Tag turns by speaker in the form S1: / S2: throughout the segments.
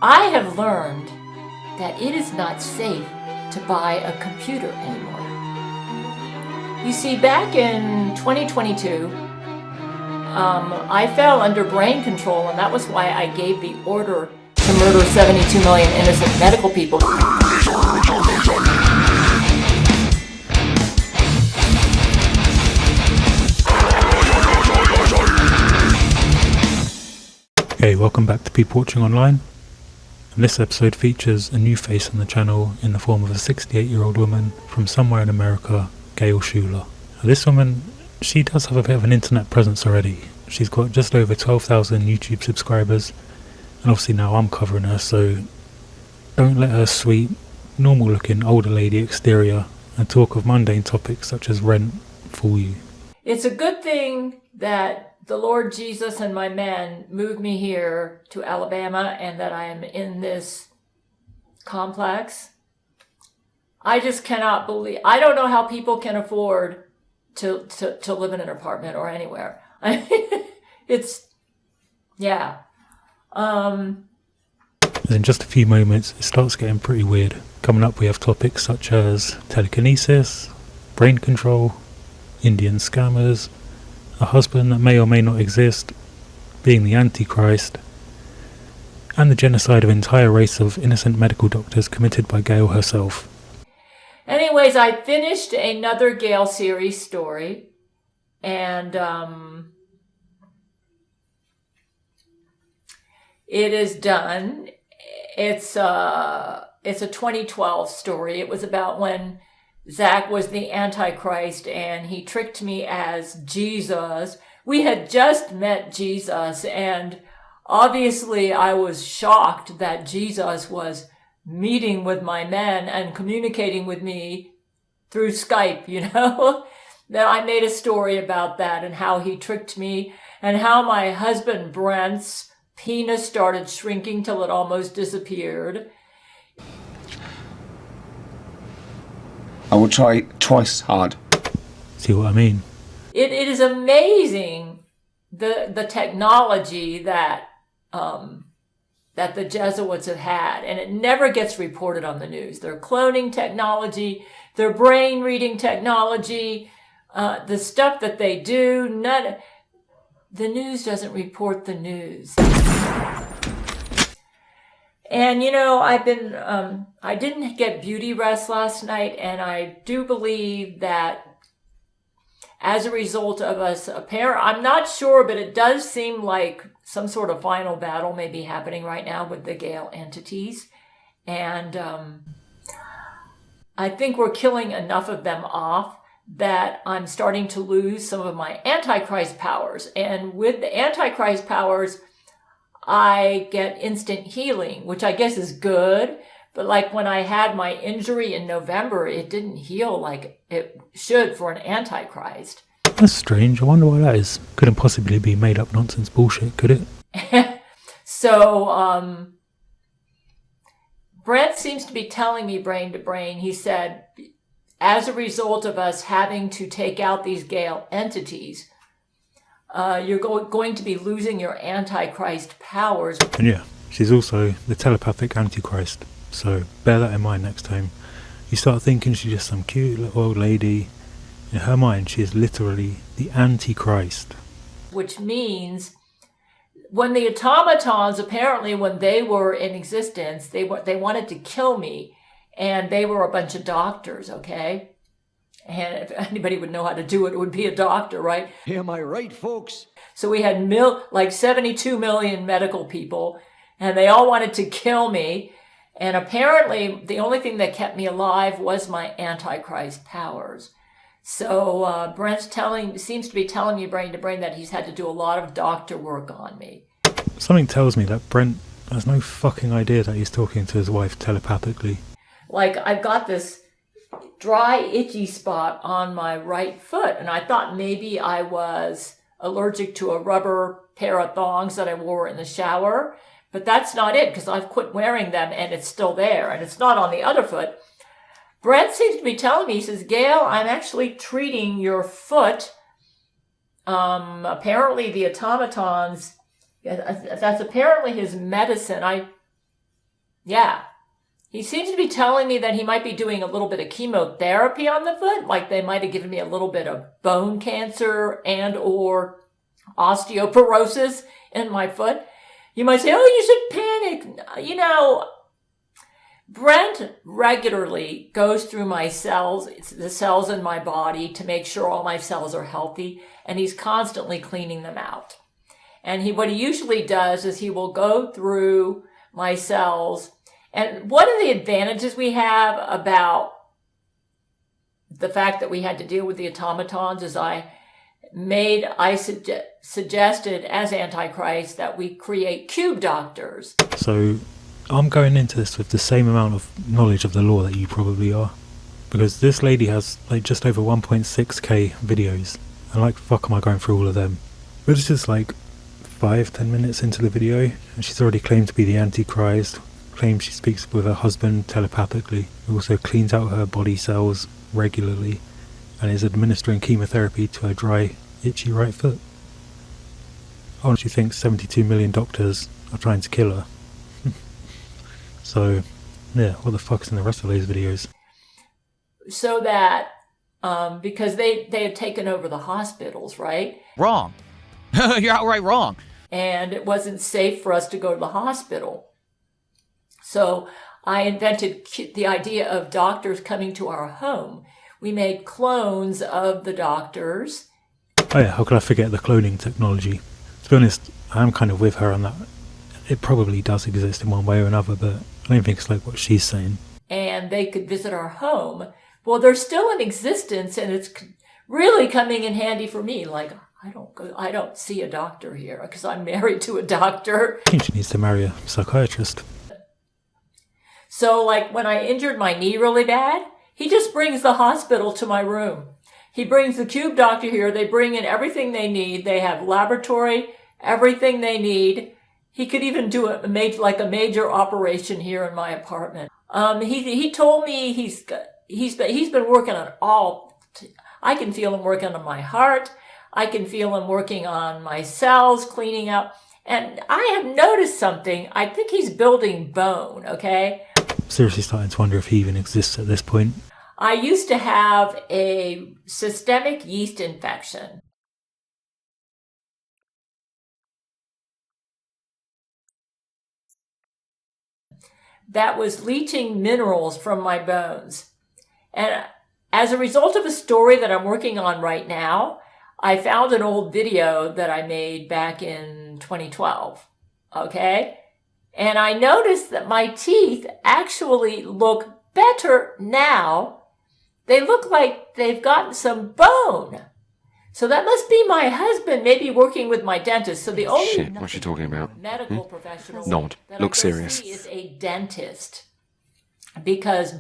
S1: I have learned that it is not safe to buy a computer anymore. You see, back in 2022, I fell under brain control, and that was why I gave the order to murder 72 million innocent medical people.
S2: Hey, welcome back to People Watching Online. And this episode features a new face on the channel in the form of a 68-year-old woman from somewhere in America, Gail Schuler. Now, this woman, she does have a bit of an internet presence already. She's got just over 12,000 YouTube subscribers, and obviously now I'm covering her, so don't let her sweet, normal-looking older lady exterior and talk of mundane topics such as rent fool you.
S1: It's a good thing that the Lord Jesus and my men moved me here to Alabama and that I am in this complex. I just cannot believe, I don't know how people can afford to live in an apartment or anywhere. It's, yeah.
S2: In just a few moments, it starts getting pretty weird. Coming up, we have topics such as telekinesis, brain control, Indian scammers, a husband that may or may not exist, being the Antichrist, and the genocide of an entire race of innocent medical doctors committed by Gail herself.
S1: Anyways, I finished another Gail series story, and it is done. It's a 2012 story. It was about when Zach was the Antichrist and he tricked me as Jesus. We had just met Jesus, and obviously I was shocked that Jesus was meeting with my men and communicating with me through Skype, That I made a story about that and how he tricked me and how my husband Brent's penis started shrinking till it almost disappeared.
S3: I will try twice hard.
S2: See what I mean?
S1: It is amazing the technology that the Jesuits have had, and it never gets reported on the news. Their cloning technology, their brain reading technology, the stuff that they do, the news doesn't report the news. And, I didn't get beauty rest last night, and I do believe that as a result of us I'm not sure, but it does seem like some sort of final battle may be happening right now with the Gail entities. And I think we're killing enough of them off that I'm starting to lose some of my Antichrist powers. And with the Antichrist powers, I get instant healing, which I guess is good. But like when I had my injury in November, it didn't heal like it should for an Antichrist.
S2: That's strange. I wonder why that is. Couldn't possibly be made up nonsense bullshit, could it?
S1: So, Brent seems to be telling me brain to brain. He said, as a result of us having to take out these Gail entities, you're going to be losing your Antichrist powers.
S2: And yeah, she's also the telepathic Antichrist. So bear that in mind next time. You start thinking she's just some cute little old lady. In her mind, she is literally the Antichrist.
S1: Which means when the automatons, apparently when they were in existence, they wanted to kill me. And they were a bunch of doctors, okay? And if anybody would know how to do it, it would be a doctor, right?
S4: Am I right, folks?
S1: So we had like 72 million medical people, and they all wanted to kill me. And apparently, the only thing that kept me alive was my Antichrist powers. So Brent seems to be telling me brain to brain that he's had to do a lot of doctor work on me.
S2: Something tells me that Brent has no fucking idea that he's talking to his wife telepathically.
S1: Like, I've got this dry, itchy spot on my right foot, and I thought maybe I was allergic to a rubber pair of thongs that I wore in the shower. But that's not it, because I've quit wearing them and it's still there, and it's not on the other foot. Brent seems to be telling me, he says, Gail, I'm actually treating your foot. Apparently the automatons, that's apparently his medicine. Yeah. He seems to be telling me that he might be doing a little bit of chemotherapy on the foot, like they might have given me a little bit of bone cancer and or osteoporosis in my foot. You might say, oh, you should panic. You know, Brent regularly goes through my cells, the cells in my body, to make sure all my cells are healthy, and he's constantly cleaning them out. And what he usually does is he will go through my cells. And one of the advantages we have about the fact that we had to deal with the automatons is I suggested as Antichrist that we create cube doctors.
S2: So I'm going into this with the same amount of knowledge of the law that you probably are, because this lady has like just over 1.6k videos, and like fuck am I going through all of them? But it's just like 5-10 minutes into the video and she's already claimed to be the Antichrist, claims she speaks with her husband telepathically, also cleans out her body cells regularly, and is administering chemotherapy to her dry, itchy right foot. Oh, and she thinks 72 million doctors are trying to kill her. So, yeah, what the fuck's in the rest of those videos?
S1: So that, because they have taken over the hospitals, right?
S4: Wrong. You're outright wrong.
S1: And it wasn't safe for us to go to the hospital. So I invented the idea of doctors coming to our home. We made clones of the doctors.
S2: Oh yeah, how could I forget the cloning technology? To be honest, I'm kind of with her on that. It probably does exist in one way or another, but I don't think it's like what she's saying.
S1: And they could visit our home. Well, they're still in existence, and it's really coming in handy for me. Like, I don't see a doctor here because I'm married to a doctor.
S2: I think she needs to marry a psychiatrist.
S1: So like when I injured my knee really bad, he just brings the hospital to my room. He brings the cube doctor here. They bring in everything they need. They have laboratory, everything they need. He could even do a major operation here in my apartment. He told me he's been working on all. I can feel him working on my heart. I can feel him working on my cells, cleaning out. And I have noticed something. I think he's building bone, okay?
S2: Seriously starting to wonder if he even exists at this point.
S1: I used to have a systemic yeast infection. That was leaching minerals from my bones. And as a result of a story that I'm working on right now, I found an old video that I made back in 2012, okay? And I noticed that my teeth actually look better now. They look like they've gotten some bone. So that must be my husband maybe working with my dentist. So the only
S3: Shit, what's she talking about?
S1: medical professional
S3: Nod.
S1: that
S3: Look
S1: I go
S3: serious.
S1: see is a dentist. Because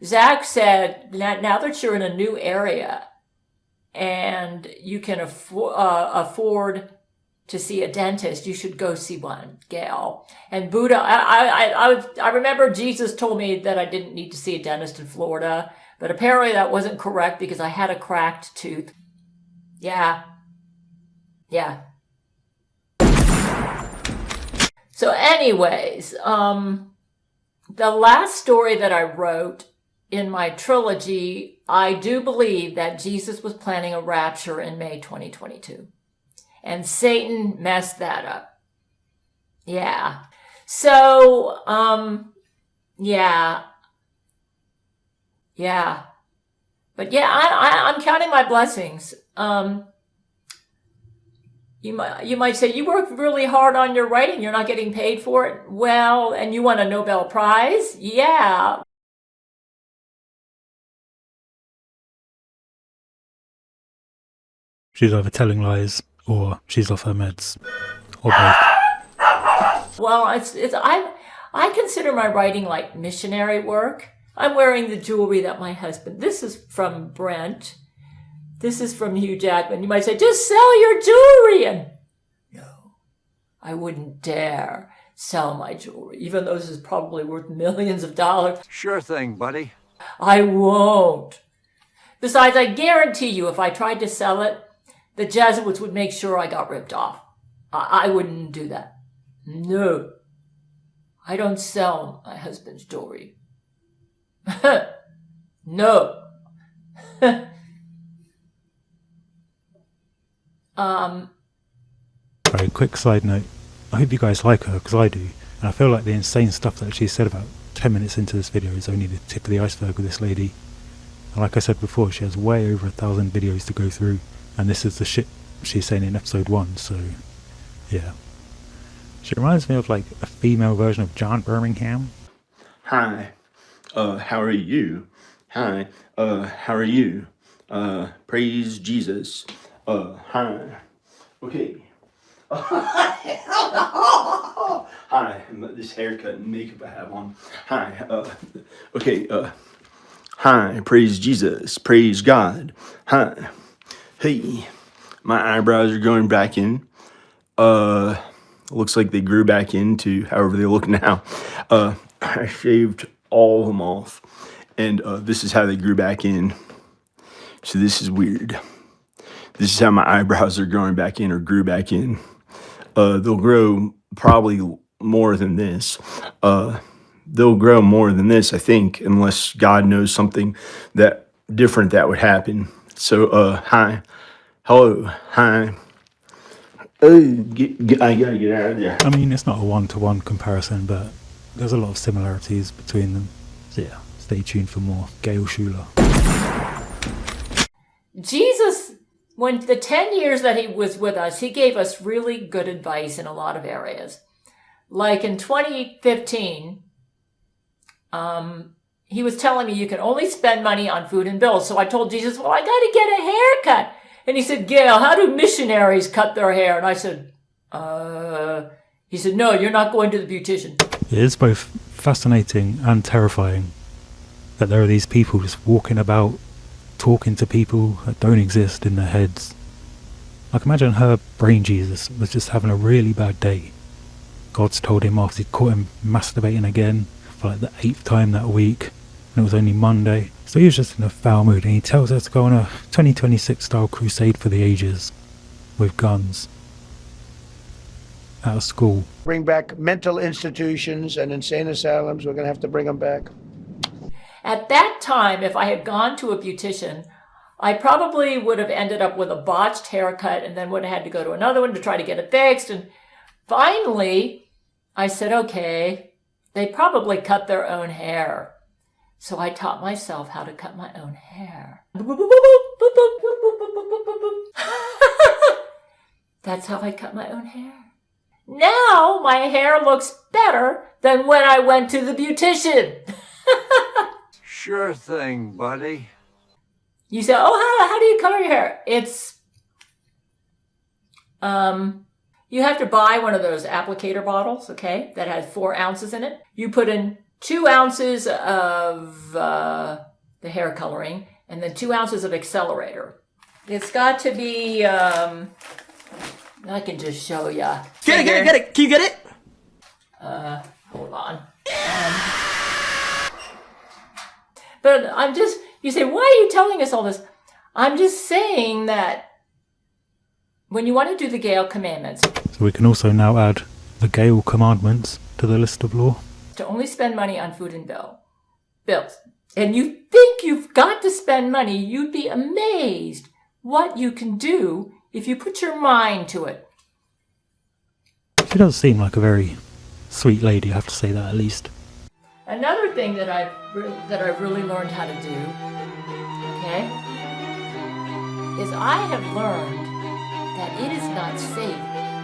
S1: Zach said, now that you're in a new area, and you can afford to see a dentist, you should go see one, Gail. And Buddha, I remember Jesus told me that I didn't need to see a dentist in Florida, but apparently that wasn't correct because I had a cracked tooth. Yeah. So anyways, the last story that I wrote in my trilogy, I do believe that Jesus was planning a rapture in May 2022. And Satan messed that up. Yeah. So, yeah. But yeah, I'm counting my blessings. You might say, you work really hard on your writing, you're not getting paid for it. Well, and you won a Nobel Prize? Yeah.
S2: She's either telling lies or she's off her meds, or both.
S1: Well, I consider my writing like missionary work. I'm wearing the jewelry that my husband. This is from Brent. This is from Hugh Jackman. You might say, just sell your jewelry. And no, I wouldn't dare sell my jewelry, even though this is probably worth millions of dollars.
S5: Sure thing, buddy.
S1: I won't. Besides, I guarantee you, if I tried to sell it, the Jesuits would make sure I got ripped off. I wouldn't do that. No. I don't sell my husband's jewelry. No.
S2: Very quick side note. I hope you guys like her, because I do. And I feel like the insane stuff that she said about 10 minutes into this video is only the tip of the iceberg with this lady. And like I said before, she has way over 1,000 videos to go through. And this is the shit she's saying in episode 1, so yeah. She reminds me of like a female version of John Birmingham.
S5: Hi, how are you? Hi, how are you? Praise Jesus. Hi. Okay. Hi, this haircut and makeup I have on. Hi, okay, hi, praise Jesus, praise God. Hi, hey, my eyebrows are going back in. Looks like they grew back into however they look now. I shaved all of them off, and this is how they grew back in. So this is weird. This is how my eyebrows are growing back in or grew back in. They'll grow probably more than this. They'll grow more than this, I think, unless God knows something that different that would happen. So, hi, hello, hi. Oh, I gotta get out of there.
S2: I mean, it's not a one-to-one comparison, but there's a lot of similarities between them. So yeah, stay tuned for more. Gail Schuler.
S1: Jesus, when the 10 years that he was with us, he gave us really good advice in a lot of areas. Like in 2015, he was telling me you can only spend money on food and bills. So I told Jesus, well, I got to get a haircut. And he said, Gail, how do missionaries cut their hair? And I said, he said, no, you're not going to the beautician.
S2: It is both fascinating and terrifying that there are these people just walking about, talking to people that don't exist in their heads. Like, imagine her brain Jesus was just having a really bad day. God's told him off. He'd caught him masturbating again for like the 8th time that week, and it was only Monday. So he was just in a foul mood, and he tells her to go on a 2026 style crusade for the ages with guns out of school.
S6: Bring back mental institutions and insane asylums. We're going to have to bring them back.
S1: At that time, if I had gone to a beautician, I probably would have ended up with a botched haircut and then would have had to go to another one to try to get it fixed. And finally, I said, okay, they probably cut their own hair. So I taught myself how to cut my own hair. That's how I cut my own hair. Now my hair looks better than when I went to the beautician.
S7: Sure thing, buddy.
S1: You say, oh, how do you color your hair? It's, you have to buy one of those applicator bottles, okay, that has 4 ounces in it. You put in 2 ounces of the hair coloring and then 2 ounces of accelerator. It's got to be, I can just show you.
S4: Get it. Can you get it?
S1: Hold on. But I'm just, you say, why are you telling us all this? I'm just saying that when you want to do the Gail commandments.
S2: So we can also now add the Gail commandments to the list of law.
S1: To only spend money on food and bills. And you think you've got to spend money, you'd be amazed what you can do if you put your mind to it.
S2: She does seem like a very sweet lady, I have to say that at least.
S1: Another thing that I've really learned how to do, okay, is I have learned that it is not safe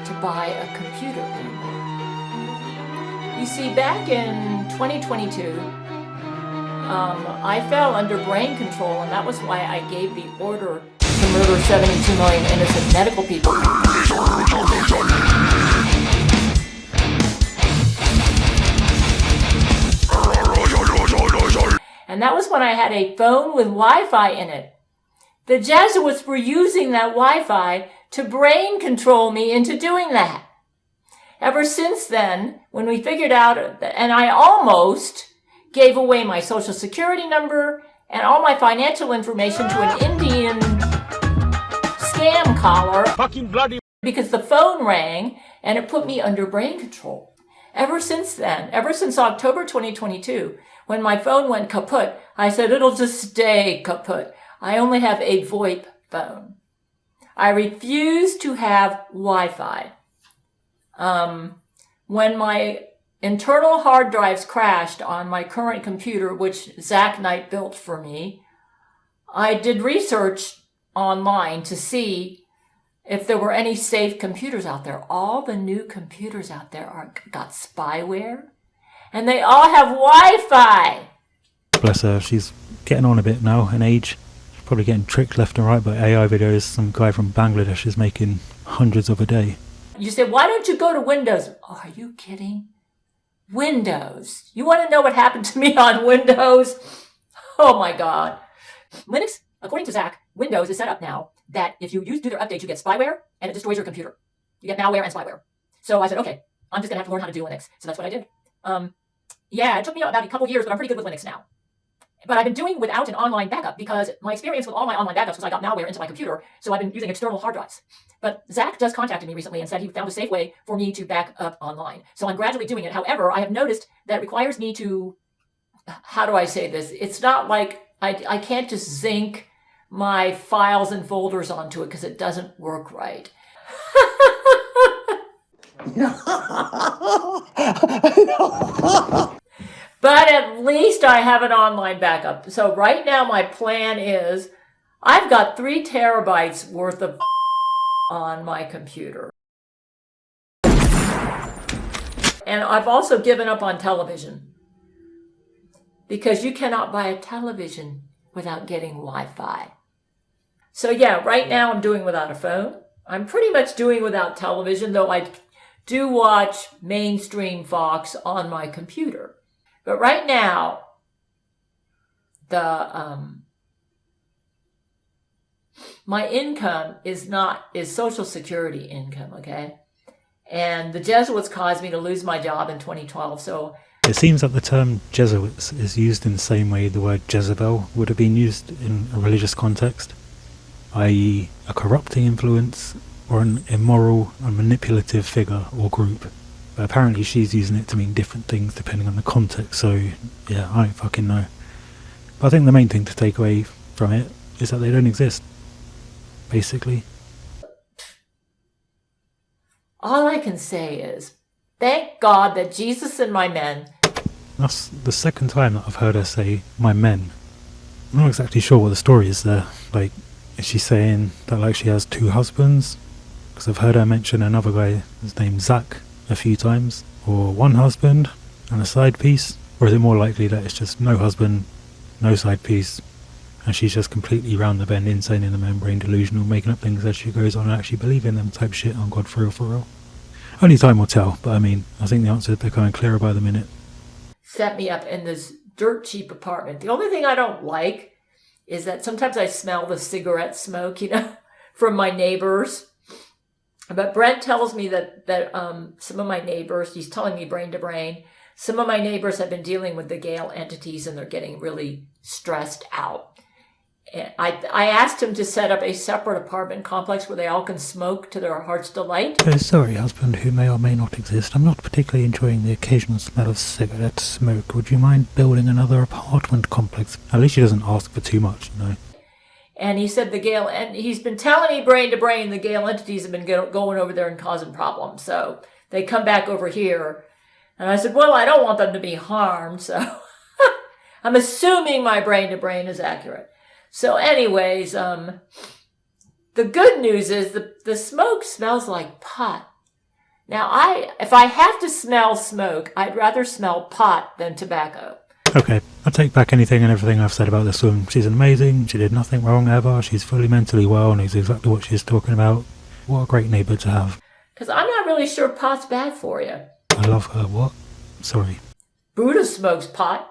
S1: to buy a computer anymore. You see, back in 2022, I fell under brain control, and that was why I gave the order to murder 72 million innocent medical people. And that was when I had a phone with Wi-Fi in it. The Jesuits were using that Wi-Fi to brain control me into doing that. Ever since then, when we figured out, and I almost gave away my social security number and all my financial information to an Indian scam caller.
S7: Fucking bloody.
S1: Because the phone rang and it put me under brain control. Ever since then, ever since October 2022, when my phone went kaput, I said, it'll just stay kaput. I only have a VoIP phone. I refuse to have Wi-Fi. When my internal hard drives crashed on my current computer, which Zach Knight built for me, I did research online to see if there were any safe computers out there. All the new computers out there got spyware, and they all have Wi-Fi.
S2: Bless her, she's getting on a bit now in age. She's probably getting tricked left and right by AI videos. Some guy from Bangladesh is making hundreds of a day.
S1: You say, why don't you go to Windows? Oh, are you kidding? Windows. You want to know what happened to me on Windows? Oh my God. Linux, according to Zach, Windows is set up now that if you do their updates, you get spyware and it destroys your computer. You get malware and spyware. So I said, okay, I'm just going to have to learn how to do Linux. So that's what I did. Yeah, it took me about a couple years, but I'm pretty good with Linux now. But I've been doing without an online backup because my experience with all my online backups was I got malware into my computer. So I've been using external hard drives. But Zach just contacted me recently and said he found a safe way for me to back up online. So I'm gradually doing it. However, I have noticed that it requires me to, how do I say this? It's not like I can't just zinc my files and folders onto it because it doesn't work right. But at least I have an online backup. So right now my plan is I've got 3 terabytes worth of on my computer. And I've also given up on television because you cannot buy a television without getting Wi-Fi. So yeah, right now I'm doing without a phone. I'm pretty much doing without television, though I do watch mainstream Fox on my computer. But right now, my income is Social Security income, okay? And the Jesuits caused me to lose my job in 2012, so...
S2: It seems that the term Jesuits is used in the same way the word Jezebel would have been used in a religious context, i.e. a corrupting influence or an immoral and manipulative figure or group. But apparently she's using it to mean different things depending on the context, so yeah, I don't fucking know. But I think the main thing to take away from it is that they don't exist, basically.
S1: All I can say is, thank God that Jesus and my men...
S2: That's the second time that I've heard her say, my men. I'm not exactly sure what the story is there. Like, is she saying that like she has 2 husbands? Because I've heard her mention another guy, his name's Zach, a few times. Or 1 husband and a side piece? Or is it more likely that it's just no husband, no side piece, and she's just completely round the bend, insane in the membrane, delusional, making up things as she goes on and actually believing them type shit on God for real? Only time will tell, but I mean, I think the answer is becoming clearer by the minute.
S1: Set me up in this dirt cheap apartment. The only thing I don't like is that sometimes I smell the cigarette smoke, from my neighbors. But Brent tells me that some of my neighbors, he's telling me brain to brain, some of my neighbors have been dealing with the Gail entities and they're getting really stressed out. And I asked him to set up a separate apartment complex where they all can smoke to their heart's delight.
S2: Sorry, husband, who may or may not exist. I'm not particularly enjoying the occasional smell of cigarette smoke. Would you mind building another apartment complex? At least he doesn't ask for too much,
S1: And he said and he's been telling me brain to brain the Gail entities have been going over there and causing problems. So they come back over here. And I said, well, I don't want them to be harmed. So I'm assuming my brain to brain is accurate. So anyways, the good news is the smoke smells like pot. Now, if I have to smell smoke, I'd rather smell pot than tobacco.
S2: Okay, I take back anything and everything I've said about this woman. She's amazing, she did nothing wrong ever, she's fully mentally well, knows exactly what she's talking about. What a great neighbour to have.
S1: Because I'm not really sure pot's bad for you.
S2: I love her. What? Sorry.
S1: Buddha smokes pot.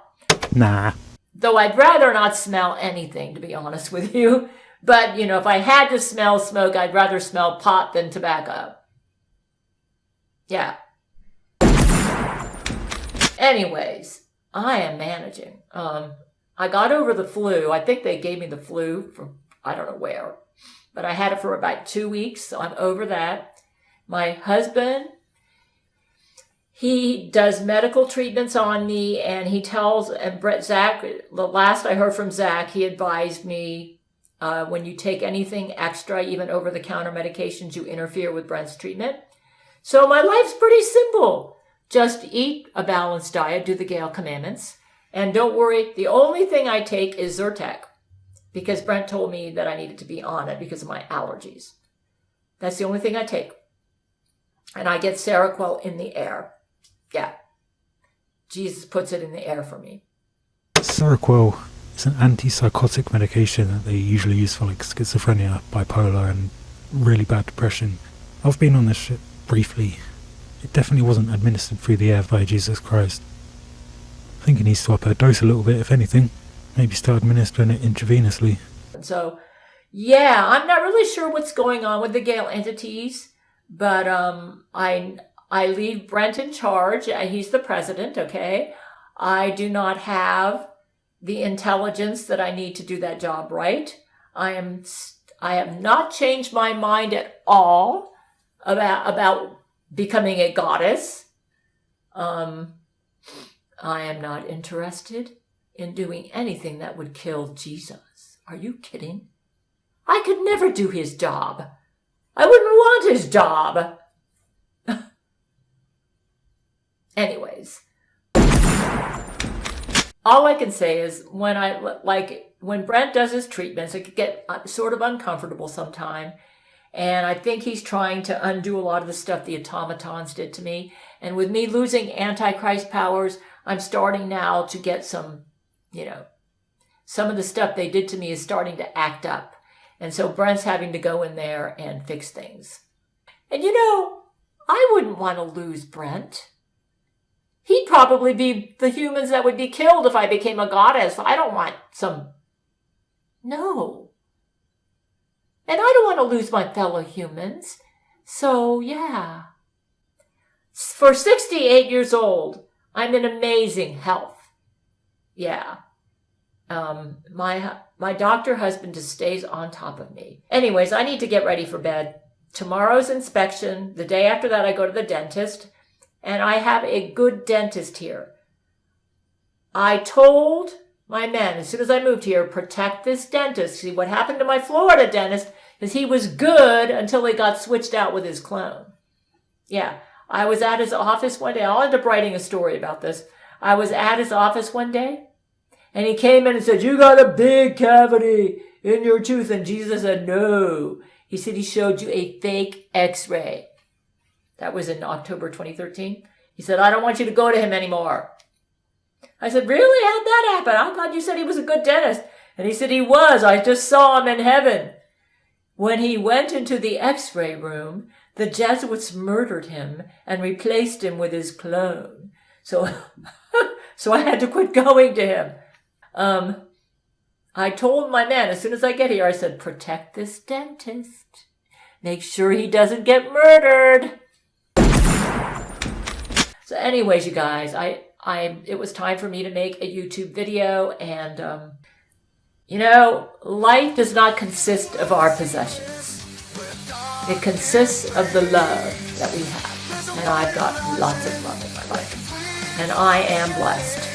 S2: Nah.
S1: Though I'd rather not smell anything, to be honest with you. But, if I had to smell smoke, I'd rather smell pot than tobacco. Yeah. Anyways, I am managing. I got over the flu. I think they gave me the flu from I don't know where. But I had it for about 2 weeks, so I'm over that. My husband, He does medical treatments on me, and he tells, and Zach, the last I heard from Zach, he advised me, when you take anything extra, even over-the-counter medications, you interfere with Brent's treatment. So my life's pretty simple. Just eat a balanced diet, do the Gail commandments, and don't worry, the only thing I take is Zyrtec, because Brent told me that I needed to be on it because of my allergies. That's the only thing I take. And I get Seroquel in the air. Yeah. Jesus puts it in the air for me.
S2: Seroquel is an antipsychotic medication that they usually use for like schizophrenia, bipolar, and really bad depression. I've been on this shit briefly. It definitely wasn't administered through the air by Jesus Christ. I think he needs to up her dose a little bit, if anything. Maybe start administering it intravenously.
S1: So, yeah, I'm not really sure what's going on with the Gail entities, but I leave Brent in charge. He's the president, okay? I do not have the intelligence that I need to do that job right. I have not changed my mind at all about becoming a goddess. I am not interested in doing anything that would kill Jesus. Are you kidding? I could never do his job. I wouldn't want his job. Anyways, all I can say is when Brent does his treatments, it could get sort of uncomfortable sometime. And I think he's trying to undo a lot of the stuff the automatons did to me. And with me losing Antichrist powers, I'm starting now to get some of the stuff they did to me is starting to act up. And so Brent's having to go in there and fix things. And I wouldn't want to lose Brent. He'd probably be the humans that would be killed if I became a goddess. I don't want No. And I don't want to lose my fellow humans. So, yeah. For 68 years old, I'm in amazing health. Yeah. My doctor husband just stays on top of me. Anyways, I need to get ready for bed. Tomorrow's inspection. The day after that, I go to the dentist. And I have a good dentist here. I told my man, as soon as I moved here, protect this dentist. See, what happened to my Florida dentist is he was good until he got switched out with his clone. Yeah, I was at his office one day. I'll end up writing a story about this. I was at his office one day, and he came in and said, "You got a big cavity in your tooth." And Jesus said, "No." He said he showed you a fake x-ray. That was in October 2013. He said, "I don't want you to go to him anymore." I said, "Really? How'd that happen? I thought you said he was a good dentist." And he said he was. I just saw him in heaven. When he went into the x-ray room, the Jesuits murdered him and replaced him with his clone. So, so I had to quit going to him. I told my man, as soon as I get here, I said, protect this dentist. Make sure he doesn't get murdered. So anyways, you guys, it was time for me to make a YouTube video, and life does not consist of our possessions. It consists of the love that we have, and I've got lots of love in my life, and I am blessed.